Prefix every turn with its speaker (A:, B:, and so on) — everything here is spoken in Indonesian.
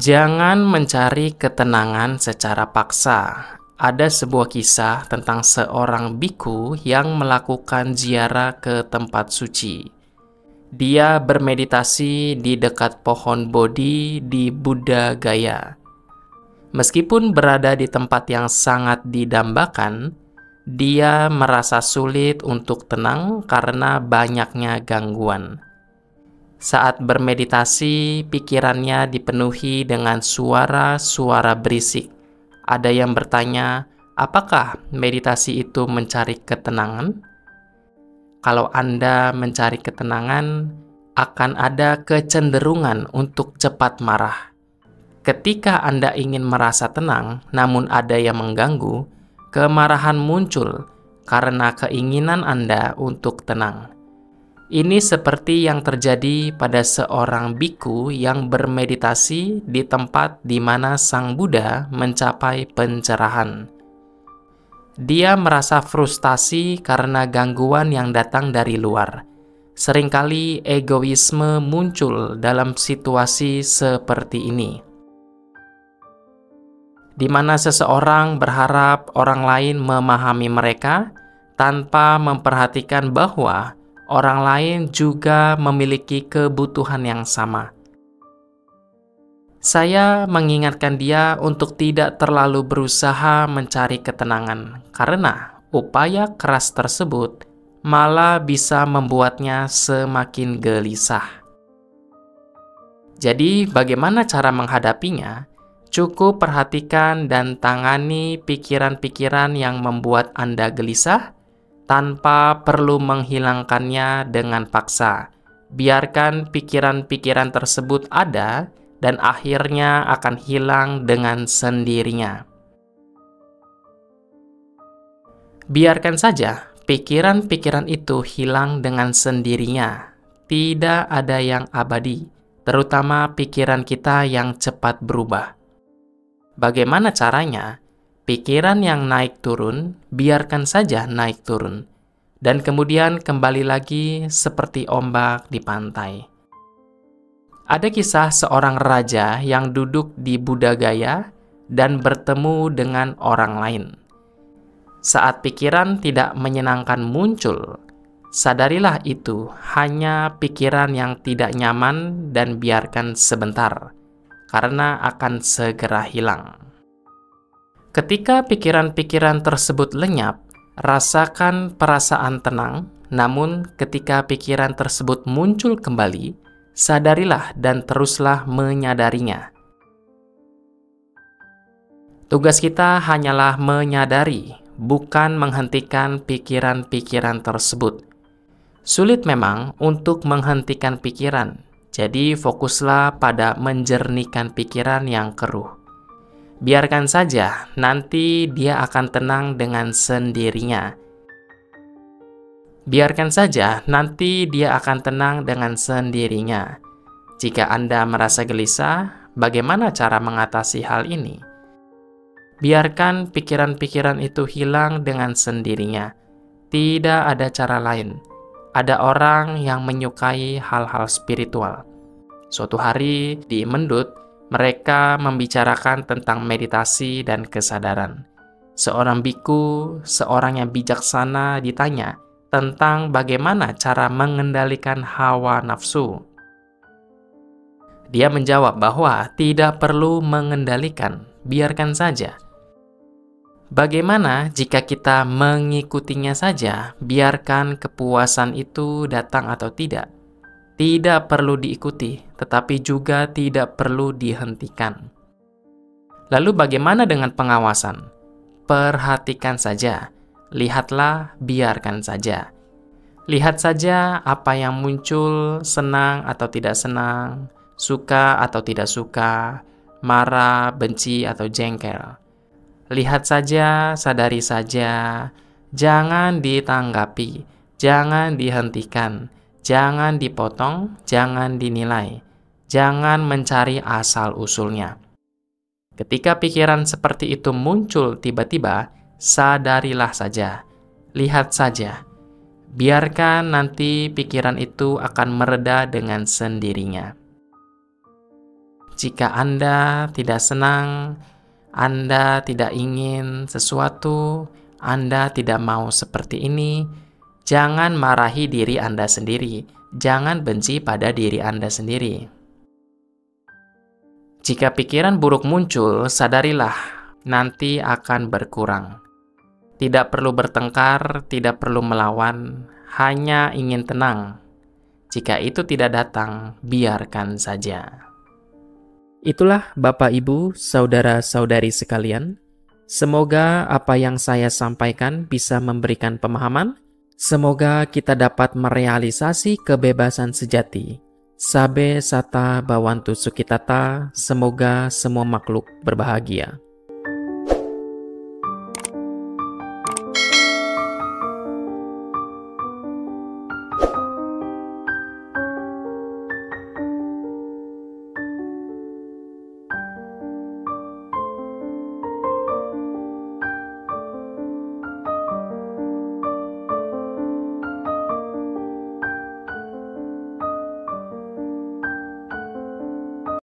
A: Jangan mencari ketenangan secara paksa. Ada sebuah kisah tentang seorang biku yang melakukan ziarah ke tempat suci. Dia bermeditasi di dekat pohon Bodhi di Buddha Gaya. Meskipun berada di tempat yang sangat didambakan, dia merasa sulit untuk tenang karena banyaknya gangguan. Saat bermeditasi, pikirannya dipenuhi dengan suara-suara berisik. Ada yang bertanya, apakah meditasi itu mencari ketenangan? Kalau Anda mencari ketenangan, akan ada kecenderungan untuk cepat marah. Ketika Anda ingin merasa tenang, namun ada yang mengganggu, kemarahan muncul karena keinginan Anda untuk tenang. Ini seperti yang terjadi pada seorang biku yang bermeditasi di tempat di mana Sang Buddha mencapai pencerahan. Dia merasa frustasi karena gangguan yang datang dari luar. Seringkali egoisme muncul dalam situasi seperti ini, di mana seseorang berharap orang lain memahami mereka tanpa memperhatikan bahwa orang lain juga memiliki kebutuhan yang sama. Saya mengingatkan dia untuk tidak terlalu berusaha mencari ketenangan, karena upaya keras tersebut malah bisa membuatnya semakin gelisah. Jadi, bagaimana cara menghadapinya? Cukup perhatikan dan tangani pikiran-pikiran yang membuat Anda gelisah, tanpa perlu menghilangkannya dengan paksa. Biarkan pikiran-pikiran tersebut ada dan akhirnya akan hilang dengan sendirinya. Biarkan saja pikiran-pikiran itu hilang dengan sendirinya. Tidak ada yang abadi, terutama pikiran kita yang cepat berubah. Bagaimana caranya? Pikiran yang naik turun, biarkan saja naik turun, dan kemudian kembali lagi seperti ombak di pantai. Ada kisah seorang raja yang duduk di Buddha Gaya dan bertemu dengan orang lain. Saat pikiran tidak menyenangkan muncul, sadarilah itu hanya pikiran yang tidak nyaman dan biarkan sebentar, karena akan segera hilang. Ketika pikiran-pikiran tersebut lenyap, rasakan perasaan tenang, namun ketika pikiran tersebut muncul kembali, sadarilah dan teruslah menyadarinya. Tugas kita hanyalah menyadari, bukan menghentikan pikiran-pikiran tersebut. Sulit memang untuk menghentikan pikiran, jadi fokuslah pada menjernihkan pikiran yang keruh. Biarkan saja, nanti dia akan tenang dengan sendirinya. Biarkan saja, nanti dia akan tenang dengan sendirinya. Jika Anda merasa gelisah, bagaimana cara mengatasi hal ini? Biarkan pikiran-pikiran itu hilang dengan sendirinya. Tidak ada cara lain. Ada orang yang menyukai hal-hal spiritual. Suatu hari di Mendut, mereka membicarakan tentang meditasi dan kesadaran. Seorang biku, seorang yang bijaksana, ditanya tentang bagaimana cara mengendalikan hawa nafsu. Dia menjawab bahwa tidak perlu mengendalikan, biarkan saja. Bagaimana jika kita mengikutinya saja, biarkan kepuasan itu datang atau tidak? Tidak perlu diikuti, tetapi juga tidak perlu dihentikan. Lalu bagaimana dengan pengawasan? Perhatikan saja, lihatlah, biarkan saja. Lihat saja apa yang muncul, senang atau tidak senang, suka atau tidak suka, marah, benci atau jengkel. Lihat saja, sadari saja, jangan ditanggapi, jangan dihentikan. Jangan dipotong, jangan dinilai, jangan mencari asal-usulnya. Ketika pikiran seperti itu muncul tiba-tiba, sadarilah saja, lihat saja. Biarkan nanti pikiran itu akan mereda dengan sendirinya. Jika Anda tidak senang, Anda tidak ingin sesuatu, Anda tidak mau seperti ini, jangan marahi diri Anda sendiri. Jangan benci pada diri Anda sendiri. Jika pikiran buruk muncul, sadarilah, nanti akan berkurang. Tidak perlu bertengkar, tidak perlu melawan, hanya ingin tenang. Jika itu tidak datang, biarkan saja. Itulah Bapak, Ibu, saudara-saudari sekalian. Semoga apa yang saya sampaikan bisa memberikan pemahaman. Semoga kita dapat merealisasi kebebasan sejati. Sabe sata bawantu sukitata, semoga semua makhluk berbahagia.